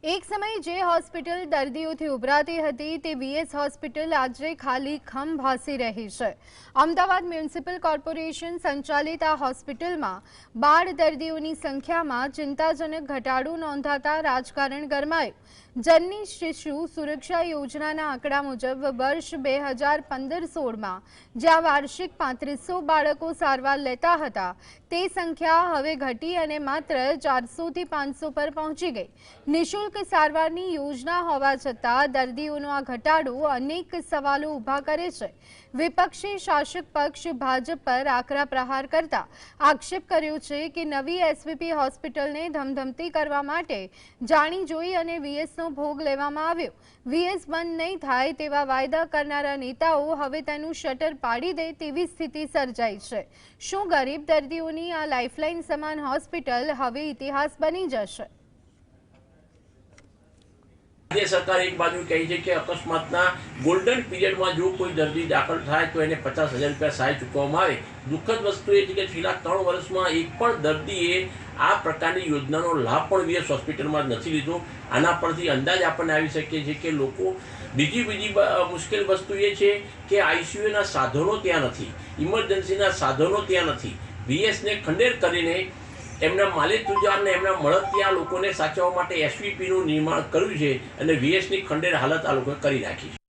એક સમયે જે હોસ્પિટલ દર્દીઓથી ઉભરાતી હતી તે વીએસ હોસ્પિટલ આજે ખાલી ખમ ભાસી રહી છે। અમદાવાદ મ્યુનિસિપલ કોર્પોરેશન સંચાલિત આ હોસ્પિટલમાં બાળ દર્દીઓની સંખ્યામાં ચિંતાજનક ઘટાડો નોંધાતા રાજકારણ ગરમાયું। જનની શિશુ સુરક્ષા યોજનાના આંકડા મુજબ વર્ષ 2015-16માં જ્યાં વાર્ષિક 3500 બાળકો સારવાર લેતા હતા તે સંખ્યા હવે ઘટી અને માત્ર 400 થી 500 પર પહોંચી ગઈ। નિઃશુલ્ક સારવારની યોજના હોવા છતાં દર્દીઓનો આ ઘટાડો અનેક સવાલો ઊભા કરે છે। વિપક્ષી શાસક પક્ષ ભાજપ પર આકરા પ્રહાર કરતા આક્ષેપ કર્યો છે કે નવી એસવીપી હોસ્પિટલને ધમધમતી કરવા માટે જાણી જોઈ અને વીએસનો ભોગ લેવામાં આવ્યો। વીએસ બંધ નહીં થાય તેવા વાયદા કરનારા નેતાઓ હવે તેનું શટર પાડી દે તેવી સ્થિતિ સર્જાઈ છે। શું ગરીબ દર્દીઓની આ લાઇફલાઇન સમાન હોસ્પિટલ હવે ઇતિહાસ બની જશે? राज्य सरकार एक बाजू कही है कि अकस्मातना गोल्डन पीरियड में जो कोई दर्दी दाखल थाय तो એને 50,000 रुपया सहाय चूकवવામાં આવે। दुखद वस्तु ये कि छेल्ला 3 વર્ષમાં एक पण दर्दीए आ प्रकारनी योजनानो लाभ पण वीएस હોસ્પિટલમાં નથી લીધો। આના પરથી અંદાજ આપણને આવી શકે છે કે લોકો બીજી મુશ્કેલ વસ્તુ એ છે કે આઈસીયુના સાધનો ત્યાં નથી, ઇમરજન્સીના સાધનો ત્યાં નથી। વીએસને ખંડેર કરીને એમના માલિતુજારને એમના મળતિયા લોકોને સાચવવા માટે એસવીપીનું નિર્માણ કર્યું છે અને વીએસની ખંડેર હાલત આ લોકોએ કરી નાખી છે।